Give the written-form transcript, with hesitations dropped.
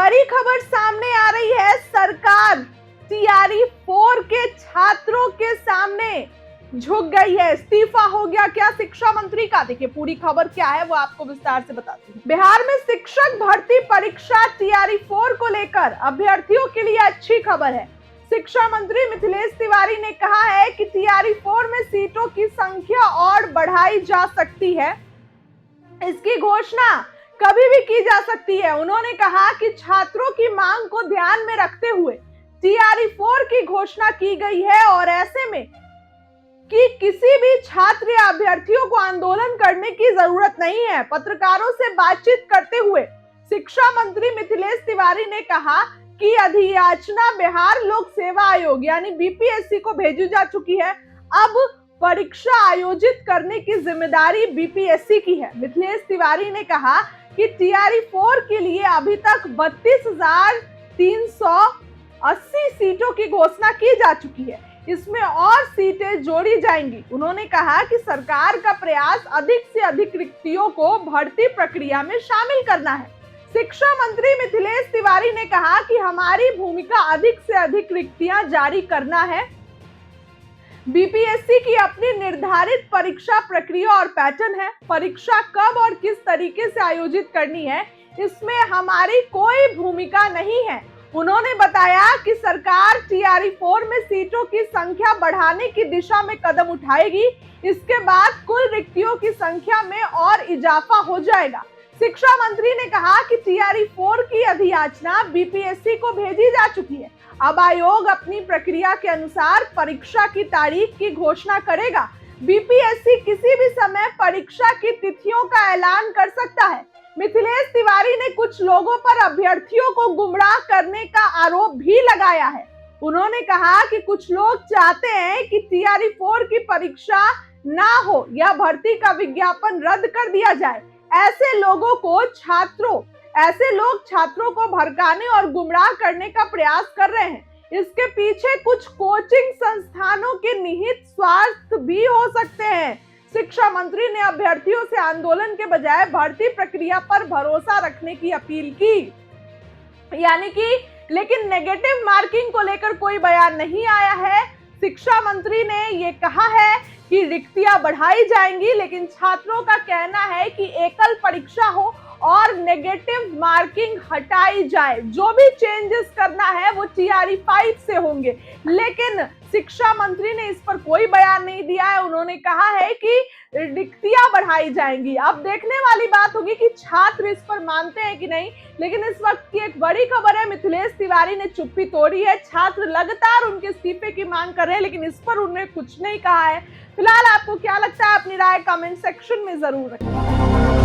बड़ी खबर सामने आ रही है। सरकार टीआरई 4 के छात्रों के सामने झुक गई है। इस्तीफा हो गया क्या शिक्षा मंत्री का? देखिए पूरी खबर क्या है वो आपको विस्तार से बताती हूँ। बिहार में शिक्षक भर्ती परीक्षा टीआरई 4 को लेकर अभ्यर्थियों के लिए अच्छी खबर है। शिक्षा मंत्री मिथिलेश तिवारी ने कहा है कि टीआरई 4 में सीटों की संख्या और बढ़ाई जा सकती है। इसकी घोषणा कभी भी की जा सकती है। उन्होंने कहा कि छात्रों की मांग को ध्यान में रखते हुए टीआरई 4 की घोषणा की गई है और ऐसे में कि किसी भी छात्र या अभ्यर्थियों को आंदोलन करने की जरूरत नहीं है। पत्रकारों से बातचीत करते हुए शिक्षा मंत्री मिथिलेश तिवारी ने कहा कि अधियाचना बिहार लोक सेवा आयोग यानी बीपीएससी को भेजी जा चुकी है। अब परीक्षा आयोजित करने की जिम्मेदारी बीपीएससी की है। मिथिलेश तिवारी ने कहा कि टीआरई 4 के लिए अभी तक 32,380 सीटों की घोषणा की जा चुकी है। इसमें और सीटें जोड़ी जाएंगी। उन्होंने कहा कि सरकार का प्रयास अधिक से अधिक रिक्तियों को भर्ती प्रक्रिया में शामिल करना है। शिक्षा मंत्री मिथिलेश तिवारी ने कहा कि हमारी भूमिका अधिक से अधिक रिक्तियां जारी करना है। बीपीएससी की अपनी निर्धारित परीक्षा प्रक्रिया और पैटर्न है। परीक्षा कब और किस तरीके से आयोजित करनी है इसमें हमारी कोई भूमिका नहीं है। उन्होंने बताया कि सरकार टीआरई 4 में सीटों की संख्या बढ़ाने की दिशा में कदम उठाएगी। इसके बाद कुल रिक्तियों की संख्या में और इजाफा हो जाएगा। शिक्षा मंत्री ने कहा कि टीआरई 4 की अधियाचना बीपीएससी को भेजी जा चुकी है। अब आयोग अपनी प्रक्रिया के अनुसार परीक्षा की तारीख की घोषणा करेगा। बीपीएससी किसी भी समय परीक्षा की तिथियों का ऐलान कर सकता है। मिथिलेश तिवारी ने कुछ लोगों पर अभ्यर्थियों को गुमराह करने का आरोप भी लगाया है। उन्होंने कहा कि कुछ लोग चाहते हैं कि टीआरई 4 की परीक्षा ना हो या भर्ती का विज्ञापन रद्द कर दिया जाए। ऐसे लोग छात्रों को भड़काने और गुमराह करने का प्रयास कर रहे हैं। इसके पीछे कुछ कोचिंग संस्थानों के निहित स्वार्थ भी हो सकते हैं। शिक्षा मंत्री ने अभ्यर्थियों से आंदोलन के बजाय भर्ती प्रक्रिया पर भरोसा रखने की अपील की। यानी कि लेकिन नेगेटिव मार्किंग को लेकर कोई बयान नहीं आया है। शिक्षा मंत्री ने ये कहा है कि रिक्तियां बढ़ाई जाएंगी, लेकिन छात्रों का कहना है कि एकल परीक्षा हो और नेगेटिव मार्किंग हटाई जाए। जो भी चेंजेस करना है वो टीआरई 5 से होंगे, लेकिन शिक्षा मंत्री ने इस पर कोई बयान नहीं दिया है। उन्होंने कहा है कि रिक्तियां बढ़ाई जाएंगी। अब देखने वाली बात होगी कि छात्र इस पर मानते हैं कि नहीं। लेकिन इस वक्त की एक बड़ी खबर है, मिथिलेश तिवारी ने चुप्पी तोड़ी है। छात्र लगातार उनके इस्तीफे की मांग कर रहे हैं, लेकिन इस पर उन्होंने कुछ नहीं कहा है। फिलहाल आपको क्या लगता है? अपनी राय कमेंट सेक्शन में जरूर रखें।